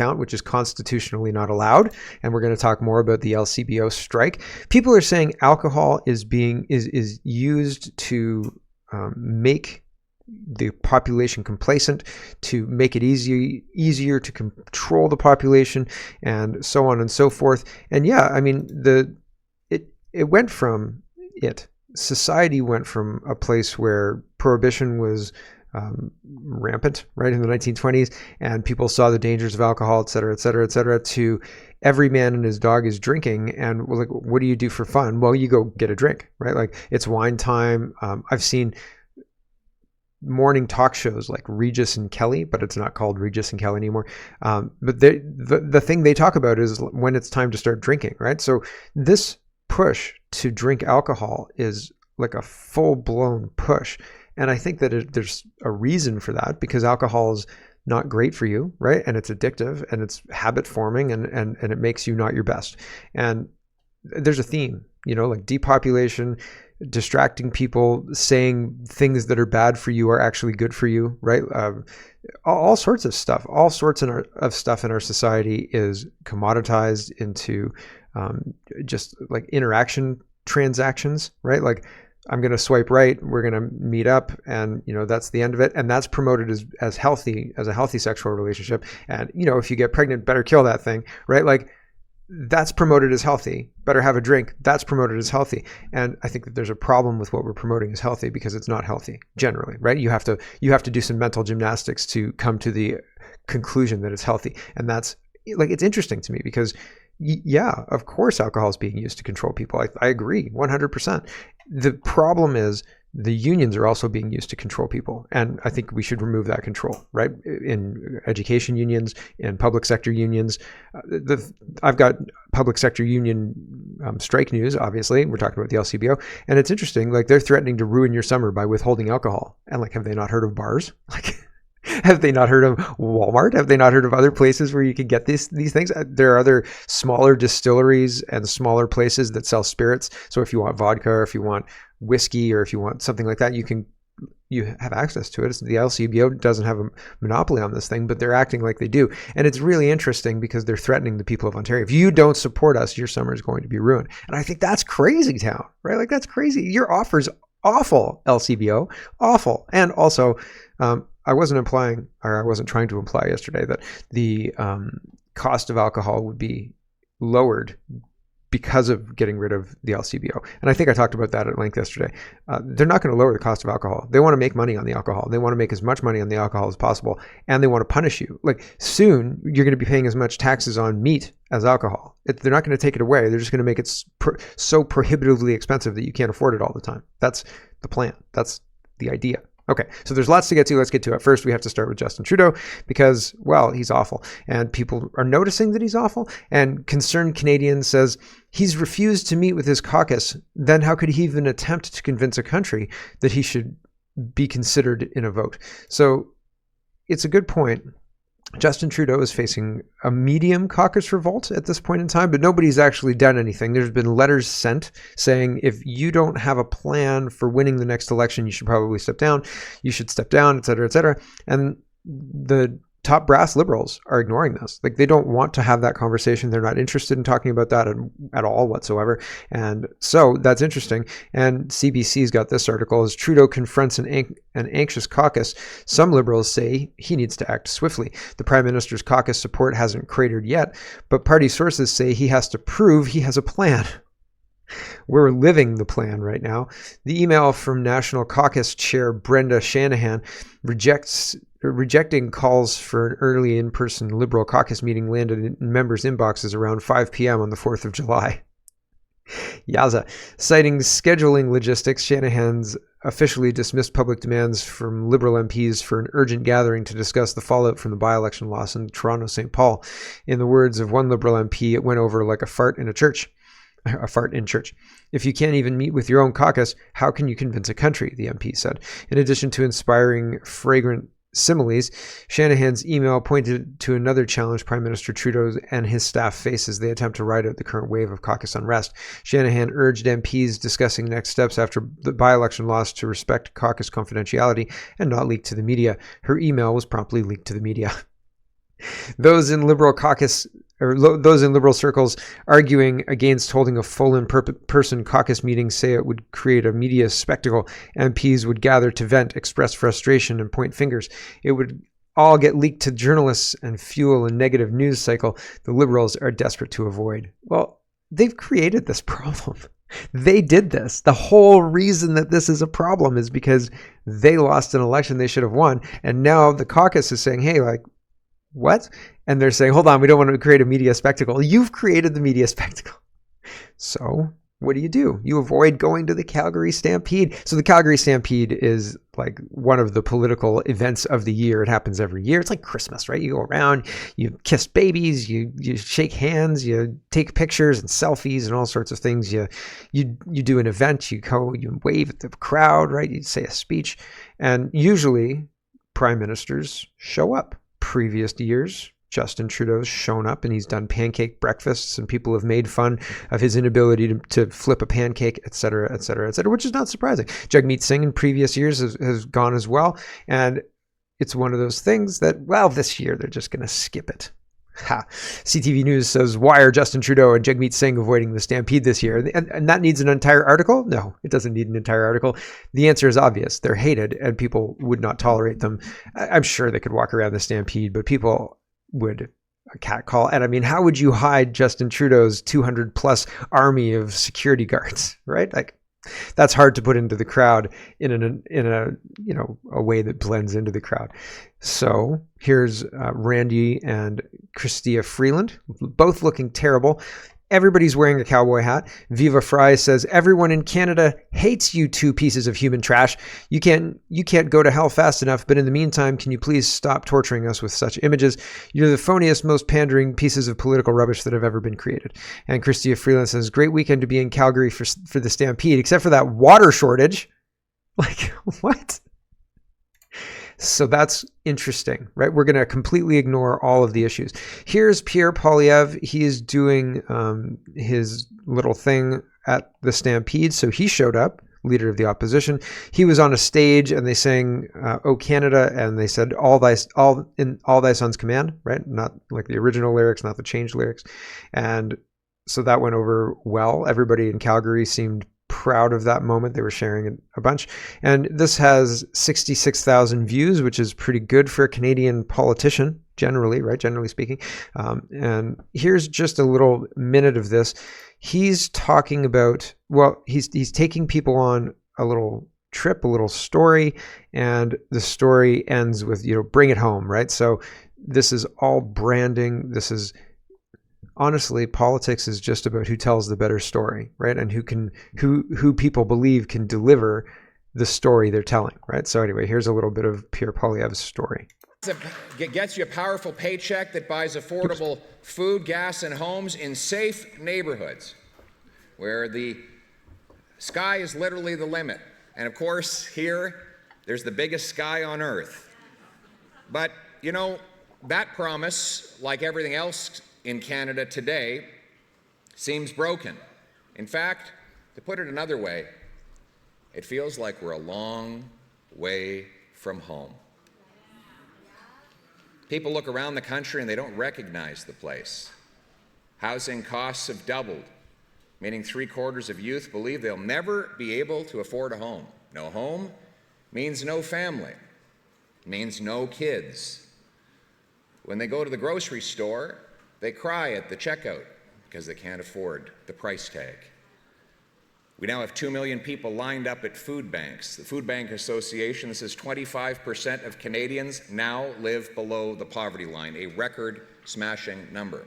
account, which is constitutionally not allowed. And we're going to talk more about the LCBO strike. People are saying alcohol is used to make the population complacent, to make it easier to control the population, and so on and so forth. And yeah, I mean, society went from a place where prohibition was rampant, right, in the 1920s, and people saw the dangers of alcohol, et cetera, et cetera, et cetera, to every man and his dog is drinking. And like, what do you do for fun? Well, you go get a drink, right? Like, it's wine time. I've seen morning talk shows like Regis and Kelly, but it's not called Regis and Kelly anymore. But the thing they talk about is when it's time to start drinking, right? So this push to drink alcohol is like a full-blown push. And I think that there's a reason for that, because alcohol is not great for you, right? And it's addictive, and it's habit forming, and it makes you not your best. And there's a theme, like depopulation, distracting people, saying things that are bad for you are actually good for you, right? All sorts of stuff, of stuff in our society is commoditized into just like interaction transactions, right? Like, I'm going to swipe right, we're going to meet up, and that's the end of it. And that's promoted as healthy, as a healthy sexual relationship. And if you get pregnant, better kill that thing, right? Like, that's promoted as healthy. Better have a drink. That's promoted as healthy. And I think that there's a problem with what we're promoting as healthy, because it's not healthy generally, right? You have to do some mental gymnastics to come to the conclusion that it's healthy. And that's like, it's interesting to me because yeah, of course alcohol is being used to control people. I agree 100%. The problem is the unions are also being used to control people. And I think we should remove that control, right? In education unions, in public sector unions. I've got public sector union strike news, obviously. We're talking about the LCBO. And it's interesting, like, they're threatening to ruin your summer by withholding alcohol. And like, have they not heard of bars? Like, have they not heard of Walmart? Have they not heard of other places where you can get these things? There are other smaller distilleries and smaller places that sell spirits. So if you want vodka, or if you want whiskey, or if you want something like that, you have access to it. The LCBO doesn't have a monopoly on this thing, but they're acting like they do. And it's really interesting because they're threatening the people of Ontario. If you don't support us, your summer is going to be ruined. And I think that's crazy town, right? Like, that's crazy. Your offer's awful, LCBO, awful. And also, I wasn't trying to imply yesterday that the cost of alcohol would be lowered because of getting rid of the LCBO. And I think I talked about that at length yesterday. They're not going to lower the cost of alcohol. They want to make money on the alcohol. They want to make as much money on the alcohol as possible. And they want to punish you. Like, soon you're going to be paying as much taxes on meat as alcohol. They're not going to take it away. They're just going to make it so prohibitively expensive that you can't afford it all the time. That's the plan. That's the idea. Okay, so there's lots to get to. Let's get to it. First, we have to start with Justin Trudeau because, well, he's awful. And people are noticing that he's awful. And Concerned Canadian says he's refused to meet with his caucus. Then how could he even attempt to convince a country that he should be considered in a vote? So it's a good point. Justin Trudeau is facing a medium caucus revolt at this point in time, but nobody's actually done anything. There's been letters sent saying, if you don't have a plan for winning the next election, you should probably step down. You should step down, et cetera, et cetera. And the top brass Liberals are ignoring this. Like, they don't want to have that conversation. They're not interested in talking about that at all whatsoever. And so that's interesting. And CBC's got this article: as Trudeau confronts an anxious caucus, some Liberals say he needs to act swiftly. The Prime Minister's caucus support hasn't cratered yet, but party sources say he has to prove he has a plan. We're living the plan right now. The email from National Caucus Chair Brenda Shanahan rejecting calls for an early in-person Liberal caucus meeting landed in members' inboxes around 5 p.m. on the 4th of July. Yaza. Citing scheduling logistics, Shanahan's officially dismissed public demands from Liberal MPs for an urgent gathering to discuss the fallout from the by-election loss in Toronto St. Paul. In the words of one Liberal MP, it went over like a fart in church. If you can't even meet with your own caucus, how can you convince a country? The MP said. In addition to inspiring fragrant similes, Shanahan's email pointed to another challenge Prime Minister Trudeau and his staff face as they attempt to ride out the current wave of caucus unrest. Shanahan urged MPs discussing next steps after the by-election loss to respect caucus confidentiality and not leak to the media. Her email was promptly leaked to the media. Those in liberal caucus those in liberal circles arguing against holding a full in-person caucus meeting say it would create a media spectacle. MPs would gather to vent, express frustration, and point fingers. It would all get leaked to journalists and fuel a negative news cycle the liberals are desperate to avoid. Well, they've created this problem. They did this. The whole reason that this is a problem is because they lost an election they should have won. And now the caucus is saying, hey, like, what? And they're saying, hold on, we don't want to create a media spectacle. You've created the media spectacle. So what do? You avoid going to the Calgary Stampede. So the Calgary Stampede is like one of the political events of the year. It happens every year. It's like Christmas, right? You go around, you kiss babies, you shake hands, you take pictures and selfies and all sorts of things. You do an event, you wave at the crowd, right? You say a speech. And usually prime ministers show up. Previous years, Justin Trudeau's shown up and he's done pancake breakfasts and people have made fun of his inability to flip a pancake, et cetera, et cetera, et cetera, which is not surprising. Jagmeet Singh in previous years has gone as well. And it's one of those things that, well, this year they're just going to skip it. Ha. CTV News says, why are Justin Trudeau and Jagmeet Singh avoiding the Stampede this year? And that needs an entire article? No, it doesn't need an entire article. The answer is obvious. They're hated and people would not tolerate them. I'm sure they could walk around the Stampede, but people would catcall. And I mean, how would you hide Justin Trudeau's 200 plus army of security guards, right? Like, that's hard to put into the crowd in a way that blends into the crowd. So here's Randy and Chrystia Freeland, both looking terrible. Everybody's wearing a cowboy hat. Viva Fry says, everyone in Canada hates you two pieces of human trash. You can't go to hell fast enough, but in the meantime, can you please stop torturing us with such images? You're the phoniest, most pandering pieces of political rubbish that have ever been created. And Chrystia Freeland says, great weekend to be in Calgary for the Stampede, except for that water shortage. Like, what? So that's interesting, right? We're going to completely ignore all of the issues. Here's Pierre Poilievre. He is doing his little thing at the Stampede. So he showed up, leader of the opposition. He was on a stage and they sang "O Canada," and they said all thy son's command, right? Not like the original lyrics, not the changed lyrics. And so that went over well. Everybody in Calgary seemed proud of that moment. They were sharing it a bunch. And this has 66,000 views, which is pretty good for a Canadian politician, generally, right? Generally speaking. And here's just a little minute of this. He's talking about, well, he's taking people on a little trip, a little story, and the story ends with, bring it home, right? So this is all branding. This is, honestly, politics is just about who tells the better story, right? And who people believe can deliver the story they're telling, right? So anyway, here's a little bit of Pierre Poilievre's story. It gets you a powerful paycheck that buys affordable food, gas, and homes in safe neighborhoods where the sky is literally the limit. And of course, here, there's the biggest sky on earth. But, that promise, like everything else in Canada today, seems broken. In fact, to put it another way, it feels like we're a long way from home. People look around the country and they don't recognize the place. Housing costs have doubled, meaning 3/4 of youth believe they'll never be able to afford a home. No home means no family, means no kids. When they go to the grocery store, they cry at the checkout because they can't afford the price tag. We now have 2 million people lined up at food banks. The Food Bank Association says 25% of Canadians now live below the poverty line, a record-smashing number.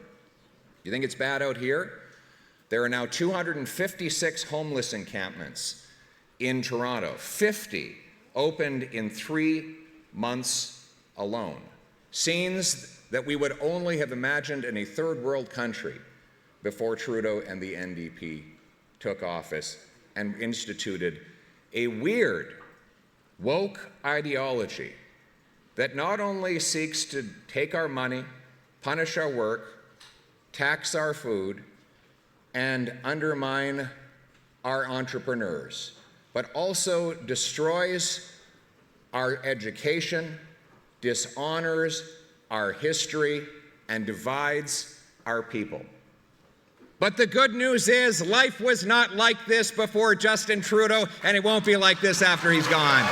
You think it's bad out here? There are now 256 homeless encampments in Toronto. 50 opened in 3 months alone. Scenes that we would only have imagined in a third world country before Trudeau and the NDP took office and instituted a weird, woke ideology that not only seeks to take our money, punish our work, tax our food, and undermine our entrepreneurs, but also destroys our education, dishonors our history and divides our people. But the good news is life was not like this before Justin Trudeau, and it won't be like this after he's gone.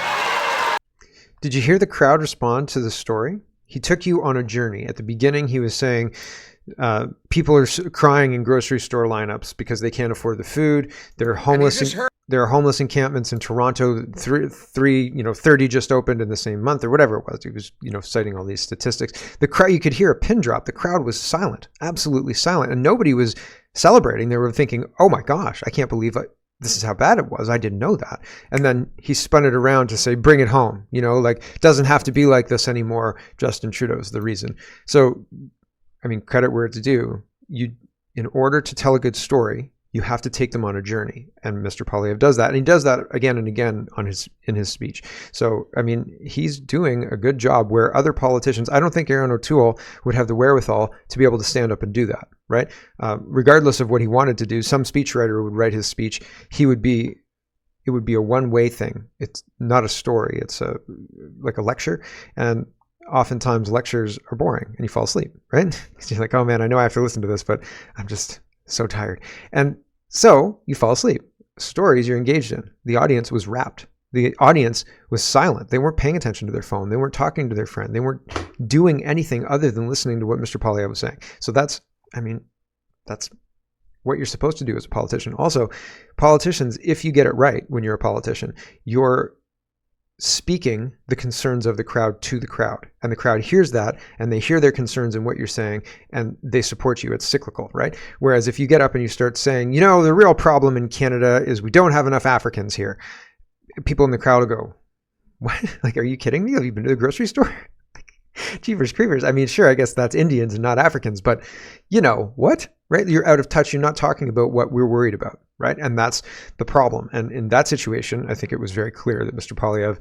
Did you hear the crowd respond to the story? He took you on a journey. At the beginning, he was saying people are crying in grocery store lineups because they can't afford the food. There are homeless encampments in Toronto. 30 just opened in the same month, or whatever it was. He was, citing all these statistics. The crowd, you could hear a pin drop. The crowd was silent, absolutely silent, and nobody was celebrating. They were thinking, "Oh my gosh, I can't believe this is how bad it was. I didn't know that." And then he spun it around to say, "Bring it home." It doesn't have to be like this anymore. Justin Trudeau's the reason. So, credit where it's due. In order to tell a good story, you have to take them on a journey. And Mr. Poilievre does that. And he does that again and again in his speech. So, he's doing a good job where other politicians, I don't think Aaron O'Toole would have the wherewithal to be able to stand up and do that, right? Regardless of what he wanted to do, some speechwriter would write his speech. It would be a one-way thing. It's not a story. It's like a lecture. And oftentimes lectures are boring and you fall asleep, right? You're like, "Oh man, I know I have to listen to this, but I'm just so tired." And so you fall asleep. Stories you're engaged in. The audience was rapt. The audience was silent. They weren't paying attention to their phone. They weren't talking to their friend. They weren't doing anything other than listening to what Mr. Poilievre was saying. So that's what you're supposed to do as a politician. Also, politicians, if you get it right when you're a politician, you're speaking the concerns of the crowd to the crowd, and the crowd hears that, and they hear their concerns in what you're saying, and they support you. It's cyclical, right? Whereas if you get up and you start saying, the real problem in Canada is we don't have enough Africans here, people in the crowd will go, "What? Are you kidding me? Have you been to the grocery store?" Jeepers creepers. Sure, I guess that's Indians and not Africans, but what? Right? You're out of touch. You're not talking about what we're worried about, right? And that's the problem. And in that situation, I think it was very clear that Mr. Poilievre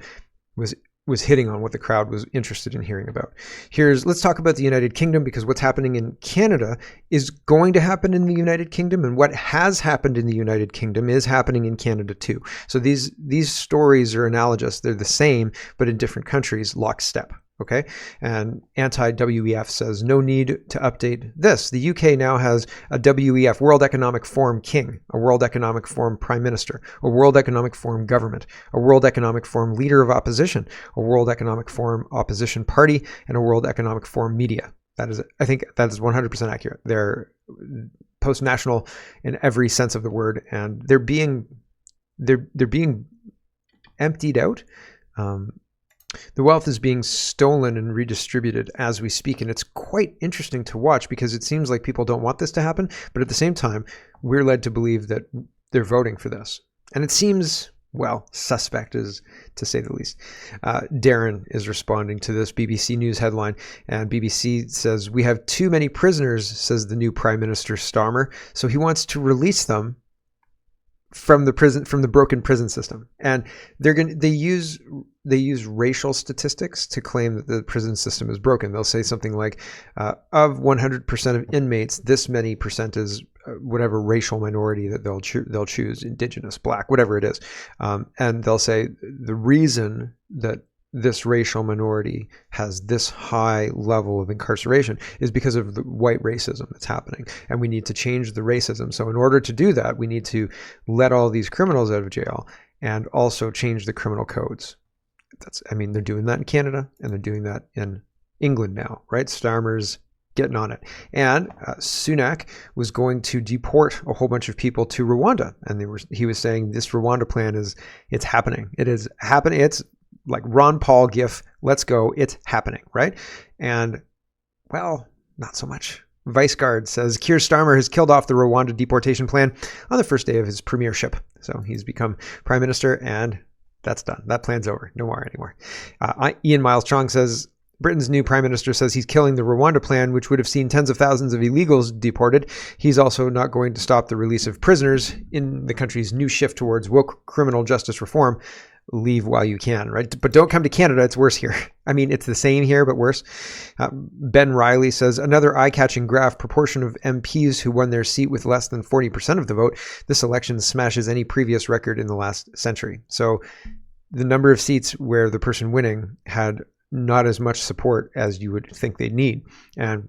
was hitting on what the crowd was interested in hearing about. Let's talk about the United Kingdom, because what's happening in Canada is going to happen in the United Kingdom, and what has happened in the United Kingdom is happening in Canada too. So these stories are analogous. They're the same, but in different countries, lockstep. Okay. And anti-WEF says no need to update this. The UK now has a WEF, World Economic Forum king, a World Economic Forum prime minister, a World Economic Forum government, a World Economic Forum leader of opposition, a World Economic Forum opposition party, and a World Economic Forum media. I think that is 100% accurate. They're post-national in every sense of the word, and they're being emptied out. The wealth is being stolen and redistributed as we speak, and it's quite interesting to watch because it seems like people don't want this to happen, but at the same time, we're led to believe that they're voting for this. And it seems, suspect is to say the least. Darren is responding to this BBC News headline, and BBC says, "We have too many prisoners," says the new Prime Minister Starmer, so he wants to release them from the broken prison system. And they use racial statistics to claim that the prison system is broken. They'll say something like, of 100% of inmates, this many percent is whatever racial minority that they'll choose, Indigenous, Black, whatever it is. And they'll say the reason that this racial minority has this high level of incarceration is because of the white racism that's happening. And we need to change the racism. So in order to do that, we need to let all these criminals out of jail and also change the criminal codes. They're doing that in Canada, and they're doing that in England now, right? Starmer's getting on it. And Sunak was going to deport a whole bunch of people to Rwanda. And he was saying this Rwanda plan it's happening. It is happening. It's like Ron Paul gif, let's go, it's happening, right? And, not so much. Vice Guard says Keir Starmer has killed off the Rwanda deportation plan on the first day of his premiership. So he's become prime minister, and that's done. That plan's over. No more anymore. Ian Miles Chong says Britain's new prime minister says he's killing the Rwanda plan, which would have seen tens of thousands of illegals deported. He's also not going to stop the release of prisoners in the country's new shift towards woke criminal justice reform. Leave while you can, right? But don't come to Canada. It's worse here. It's the same here, but worse. Ben Riley says, another eye-catching graph, proportion of MPs who won their seat with less than 40% of the vote. This election smashes any previous record in the last century. So the number of seats where the person winning had not as much support as you would think they need. And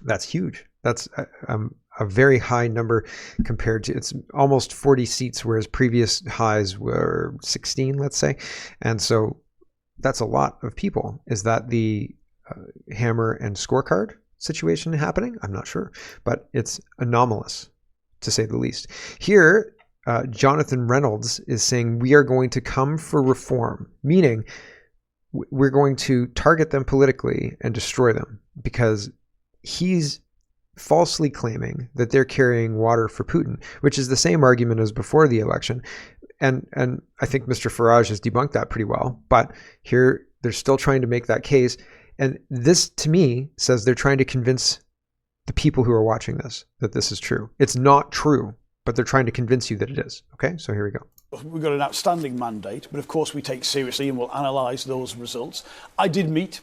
that's huge. That's a very high number compared to, it's almost 40 seats, whereas previous highs were 16, let's say. And so that's a lot of people. Is that the hammer and scorecard situation happening? I'm not sure, but it's anomalous, to say the least. Here, Jonathan Reynolds is saying we are going to come for reform, meaning we're going to target them politically and destroy them, because he's falsely claiming that they're carrying water for Putin, which is the same argument as before the election. And I think Mr. Farage has debunked that pretty well. But here they're still trying to make that case. And this, to me, says they're trying to convince the people who are watching this that this is true. It's not true, but they're trying to convince you that it is. Okay, so here we go. We've got an outstanding mandate, but of course we take seriously and we'll analyse those results. I did meet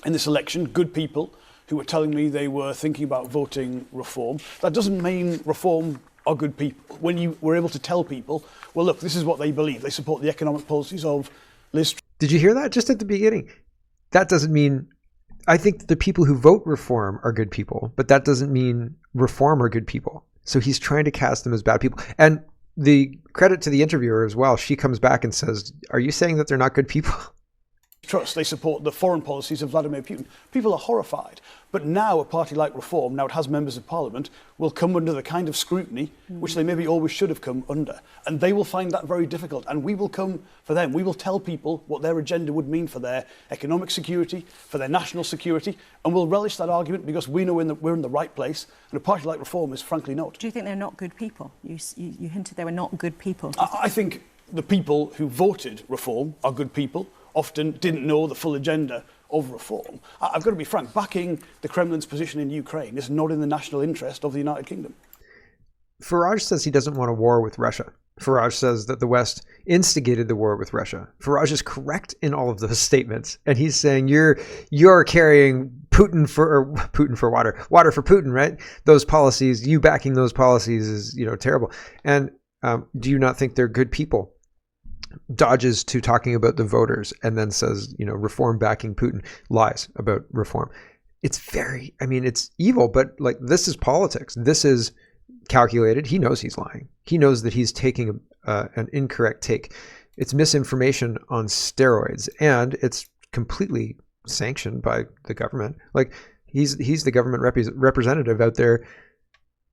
in this election good people who were telling me they were thinking about voting reform. That doesn't mean reform are good people. When you were able to tell people, well, look, this is what they believe. They support the economic policies of Liz. Did you hear that just at the beginning? That doesn't mean, I think the people who vote reform are good people, but that doesn't mean reform are good people. So he's trying to cast them as bad people. And the credit to the interviewer as well. She comes back and says, are you saying that they're not good people? Trust, they support the foreign policies of Vladimir Putin. People are horrified. But now a party like Reform, now it has members of parliament, will come under the kind of scrutiny which they maybe always should have come under. And they will find that very difficult. And we will come for them. We will tell people what their agenda would mean for their economic security, for their national security. And we'll relish that argument because we know we're in the right place. And a party like Reform is frankly not. Do you think they're not good people? You hinted they were not good people. I think the people who voted Reform are good people. Often didn't know the full agenda of reform. I've got to be frank, backing the Kremlin's position in Ukraine is not in the national interest of the United Kingdom. Farage says he doesn't want a war with Russia. Farage says that the West instigated the war with Russia. Farage is correct in all of those statements. And he's saying you're carrying water for Putin, right? Those policies, you backing those policies is, terrible. And do you not think they're good people? Dodges to talking about the voters and then says, reform backing Putin, lies about reform. It's it's evil, but like, this is politics. This is calculated. He knows he's lying. He knows that he's taking an incorrect take. It's misinformation on steroids, and it's completely sanctioned by the government. Like, he's the government representative out there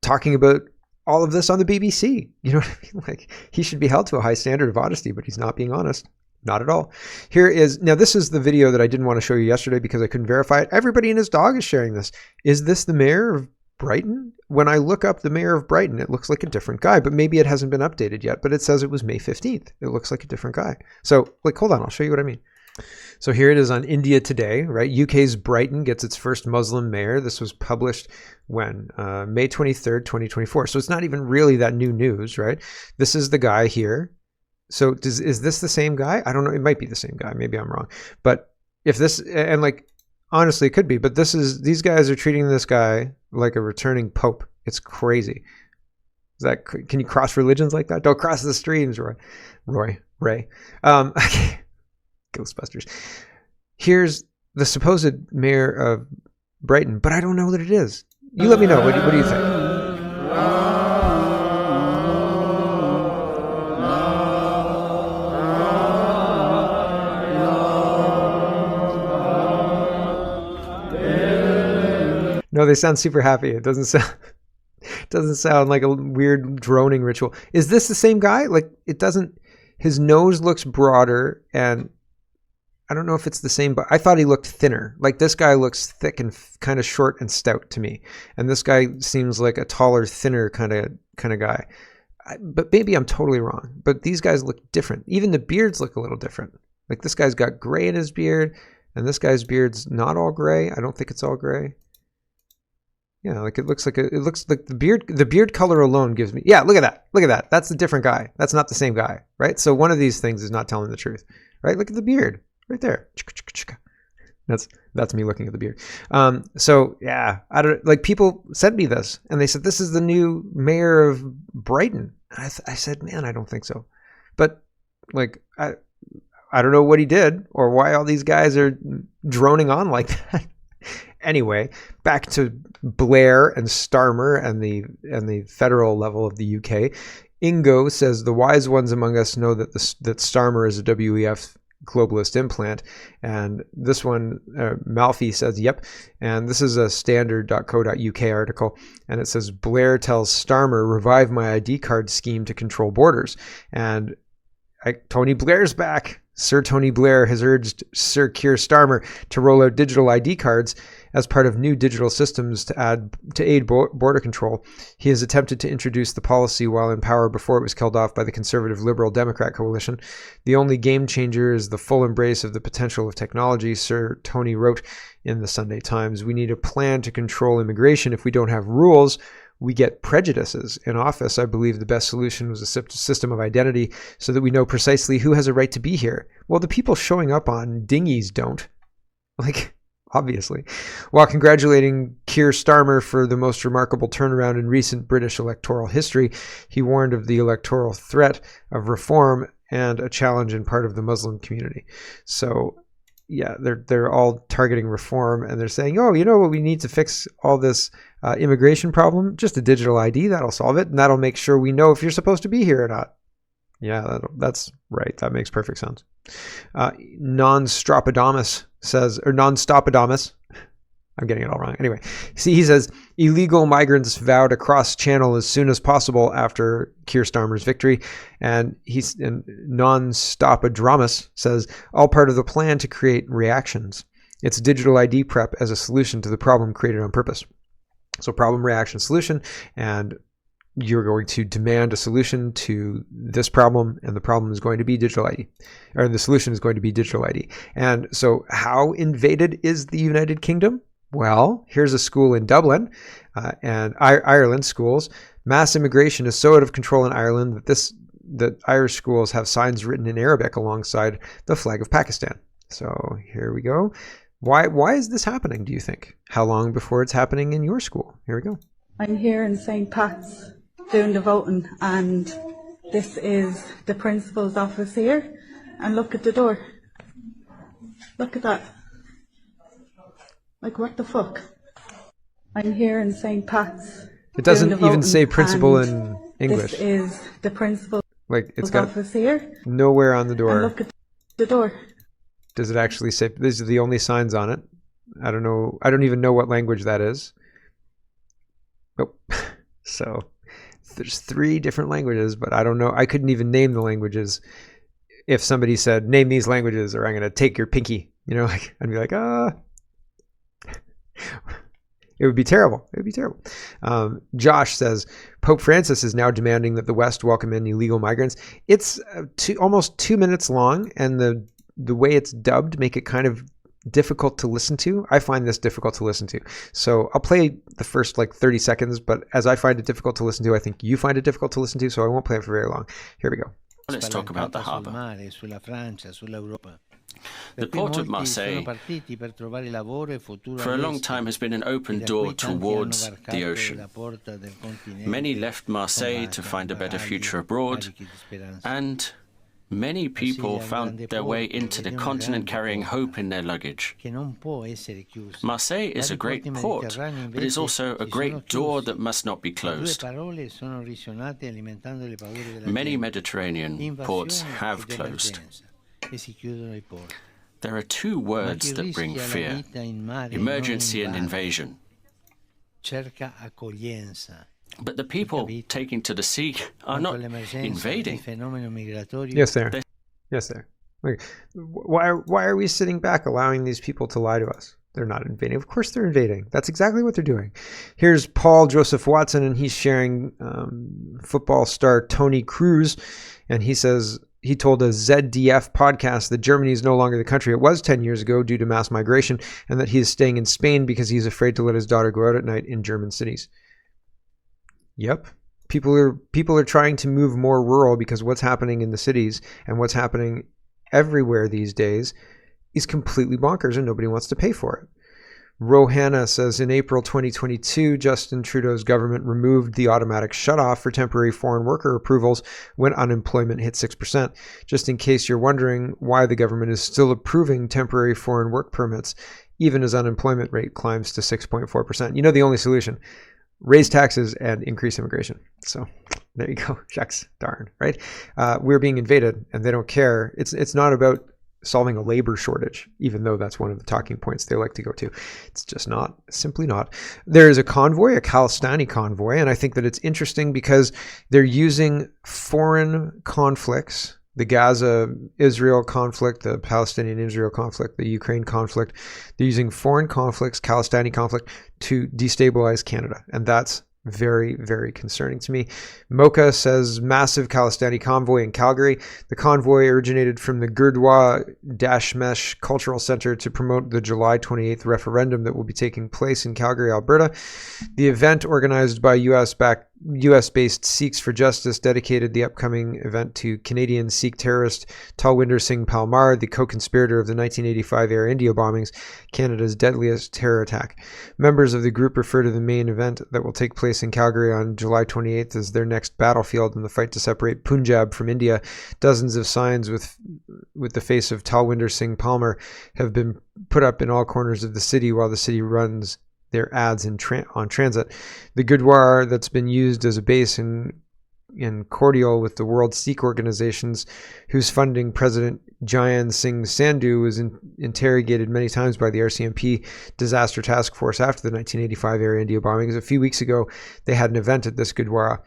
talking about all of this on the BBC. You know what I mean? Like, he should be held to a high standard of honesty, but he's not being honest. Not at all. Now this is the video that I didn't want to show you yesterday because I couldn't verify it. Everybody and his dog is sharing this. Is this the mayor of Brighton? When I look up the mayor of Brighton, it looks like a different guy, but maybe it hasn't been updated yet, but it says it was May 15th. It looks like a different guy. So hold on, I'll show you what I mean. So here it is on India Today, right? UK's Brighton gets its first Muslim mayor. This was published when? May 23rd, 2024. So it's not even really that new news, right? This is the guy here. So is this the same guy? I don't know. It might be the same guy. Maybe I'm wrong. But if this, and like, honestly, it could be, but these guys are treating this guy like a returning pope. It's crazy. Can you cross religions like that? Don't cross the streams, Ray. Okay. Ghostbusters. Here's the supposed mayor of Brighton, but I don't know that it is. You let me know. What do you think? No, they sound super happy. It doesn't sound like a weird droning ritual. Is this the same guy? Like, it doesn't. His nose looks broader, and I don't know if it's the same, but I thought he looked thinner. Like, this guy looks thick and kind of short and stout to me. And this guy seems like a taller, thinner kind of guy. But maybe I'm totally wrong. But these guys look different. Even the beards look a little different. Like, this guy's got gray in his beard, and this guy's beard's not all gray. I don't think it's all gray. Yeah, like it looks like the beard color alone gives me. Yeah, look at that. Look at that. That's a different guy. That's not the same guy, right? So one of these things is not telling the truth, right? Look at the beard. Right there. That's me looking at the beard. So yeah, I don't, like, people sent me this and they said, this is the new mayor of Brighton. I said, man, I don't think so. But like, I don't know what he did or why all these guys are droning on like that. Anyway, back to Blair and Starmer and the federal level of the UK. Ingo says the wise ones among us know that that Starmer is a WEF globalist implant. And this one, Malfi says, yep. And this is a standard.co.uk article. And it says, Blair tells Starmer, revive my ID card scheme to control borders. And Tony Blair's back. Sir Tony Blair has urged Sir Keir Starmer to roll out digital ID cards as part of new digital systems to aid border control. He has attempted to introduce the policy while in power before it was killed off by the Conservative Liberal Democrat coalition. The only game changer is the full embrace of the potential of technology, Sir Tony wrote in the Sunday Times. We need a plan to control immigration. If we don't have rules, we get prejudices. In office, I believe the best solution was a system of identity so that we know precisely who has a right to be here. Well, the people showing up on dinghies don't. Obviously. While congratulating Keir Starmer for the most remarkable turnaround in recent British electoral history, he warned of the electoral threat of reform and a challenge in part of the Muslim community. So, yeah, they're all targeting reform, and they're saying, oh, you know what, we need to fix all this immigration problem? Just a digital ID, that'll solve it, and that'll make sure we know if you're supposed to be here or not. Yeah, that's right. That makes perfect sense. Non-Stropadamus says, or Non-Stopadamus, I'm getting it all wrong. Anyway, see, he says, illegal migrants vow to cross channel as soon as possible after Keir Starmer's victory. And Non-Stopadamus says, all part of the plan to create reactions. It's digital ID prep as a solution to the problem created on purpose. So problem, reaction, solution, and you're going to demand a solution to this problem, and the problem is going to be digital ID, or the solution is going to be digital ID. And so how invaded is the United Kingdom? Well, here's a school in Dublin and Ireland schools. Mass immigration is so out of control in Ireland that Irish schools have signs written in Arabic alongside the flag of Pakistan. So here we go. Why is this happening, do you think? How long before it's happening in your school? Here we go. I'm here in St. Pat's doing the voting, and this is the principal's office here, and look at the door. Look at that. Like, what the fuck? I'm here in St. Pat's. It doesn't even say principal in English. This is the principal's it's got office here. Nowhere on the door. And look at the door. Does it actually say, these are the only signs on it? I don't know. I don't even know what language that is. Nope. So there's 3 different languages, but I don't know. I couldn't even name the languages. If somebody said, name these languages, or I'm going to take your pinky, I'd be like, It would be terrible. It would be terrible. Josh says, Pope Francis is now demanding that the West welcome in illegal migrants. It's almost 2 minutes long, and the way it's dubbed make it kind of difficult to listen to. I find this difficult to listen to. So I'll play the first 30 seconds, but as I find it difficult to listen to, I think you find it difficult to listen to, so I won't play it for very long. Here we go. Let's talk about the harbour. The port of Marseille, for a long time, has been an open door towards the ocean. Many left Marseille to find a better future abroad, and many people found their way into the continent carrying hope in their luggage. Marseille is a great port, but it's also a great door that must not be closed. Many Mediterranean ports have closed. There are 2 words that bring fear: emergency and invasion. But the people taking to the sea are not invading. Yes, they are. Yes, they are. Why are we sitting back allowing these people to lie to us? They're not invading. Of course they're invading. That's exactly what they're doing. Here's Paul Joseph Watson, and he's sharing football star Tony Cruz, and he says, he told a ZDF podcast that Germany is no longer the country it was 10 years ago due to mass migration, and that he is staying in Spain because he's afraid to let his daughter go out at night in German cities. Yep. People are trying to move more rural because what's happening in the cities and what's happening everywhere these days is completely bonkers, and nobody wants to pay for it. Rohanna says, in April 2022, Justin Trudeau's government removed the automatic shutoff for temporary foreign worker approvals when unemployment hit 6%. Just in case you're wondering why the government is still approving temporary foreign work permits, even as unemployment rate climbs to 6.4%. You know the only solution: raise taxes and increase immigration. So there you go. Shucks, darn, right? We're being invaded and they don't care. It's not about solving a labor shortage, even though that's one of the talking points they like to go to. It's just not, simply not. There is a convoy, a Khalistani convoy, and I think that it's interesting because they're using foreign conflicts, the Gaza-Israel conflict, the Palestinian-Israel conflict, the Ukraine conflict. They're using foreign conflicts, Khalistani conflict, to destabilize Canada, and that's very, very concerning to me. Mocha says, massive Khalistani convoy in Calgary. The convoy originated from the Gurdwara Dashmesh Cultural Center to promote the July 28th referendum that will be taking place in Calgary, Alberta. The event, organized by US-based Sikhs for Justice, dedicated the upcoming event to Canadian Sikh terrorist Talwinder Singh Palmar, the co-conspirator of the 1985 Air India bombings, Canada's deadliest terror attack. Members of the group refer to the main event that will take place in Calgary on July 28th as their next battlefield in the fight to separate Punjab from India. Dozens of signs with the face of Talwinder Singh Palmer have been put up in all corners of the city while the city runs their ads on transit. The Gurdwara that's been used as a base in cordial with the World Sikh organizations, whose funding President Jayan Singh Sandhu was interrogated many times by the RCMP Disaster Task Force after the 1985 Air India bombings. A few weeks ago, they had an event at this Gurdwara.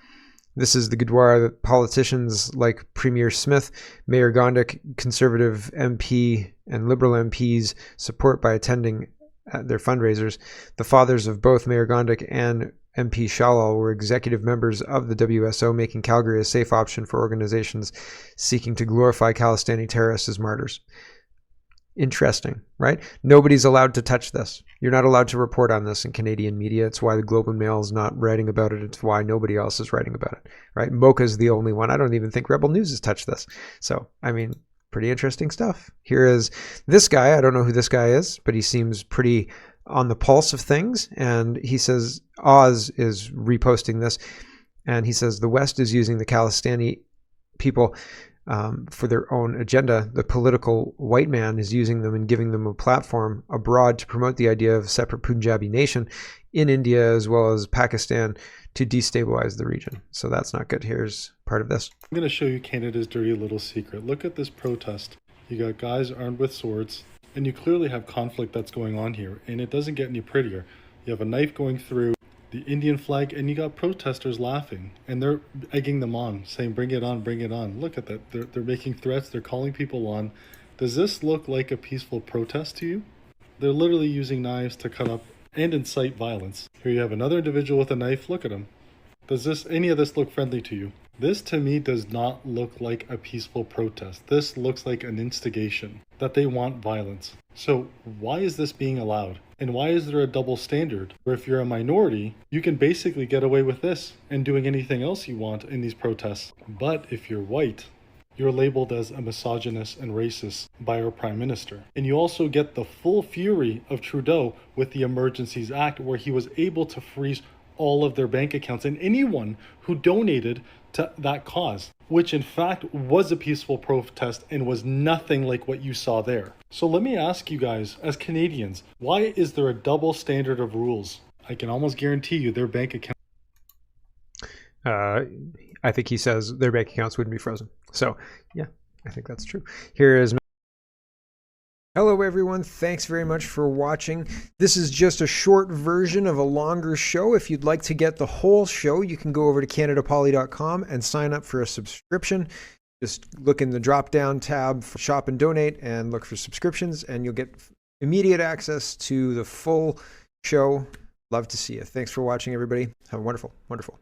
This is the Gurdwara that politicians like Premier Smith, Mayor Gondik, Conservative MP, and Liberal MPs support by attending at their fundraisers. The fathers of both Mayor Gondik and MP Shalal were executive members of the WSO, making Calgary a safe option for organizations seeking to glorify Khalistani terrorists as martyrs. Interesting, right? Nobody's allowed to touch this. You're not allowed to report on this in Canadian media. It's why the Globe and Mail is not writing about it. It's why nobody else is writing about it, right? Mocha's the only one. I don't even think Rebel News has touched this. So, I mean, pretty interesting stuff. Here is this guy. I don't know who this guy is, but he seems pretty on the pulse of things. And he says, Oz is reposting this. And he says, the West is using the Khalistani people for their own agenda. The political white man is using them and giving them a platform abroad to promote the idea of a separate Punjabi nation in India as well as Pakistan to destabilize the region. So that's not good. Here's part of this. I'm going to show you Canada's dirty little secret. Look at this protest. You got guys armed with swords, and you clearly have conflict that's going on here, and it doesn't get any prettier. You have a knife going through the Indian flag, and you got protesters laughing, and they're egging them on, saying, bring it on, bring it on. Look at that. They're making threats. They're calling people on. Does this look like a peaceful protest to you? They're literally using knives to cut up and incite violence. Here you have another individual with a knife. Look at him. Does any of this look friendly to you? This to me does not look like a peaceful protest. This looks like an instigation, that they want violence. So why is this being allowed? And why is there a double standard where if you're a minority, you can basically get away with this and doing anything else you want in these protests? But if you're white, you're labeled as a misogynist and racist by our prime minister. And you also get the full fury of Trudeau with the Emergencies Act, where he was able to freeze all of their bank accounts and anyone who donated to that cause, which in fact was a peaceful protest and was nothing like what you saw there. So let me ask you guys, as Canadians, why is there a double standard of rules? I can almost guarantee you their bank account. I think he says their bank accounts wouldn't be frozen. So yeah, I think that's true. Here is... Hello everyone, thanks very much for watching. This is just a short version of a longer show. If you'd like to get the whole show, you can go over to CanadaPoly.com and sign up for a subscription. Just look in the drop-down tab for Shop and Donate and look for subscriptions, and you'll get immediate access to the full show. Love to see you. Thanks for watching, everybody. Have a wonderful, wonderful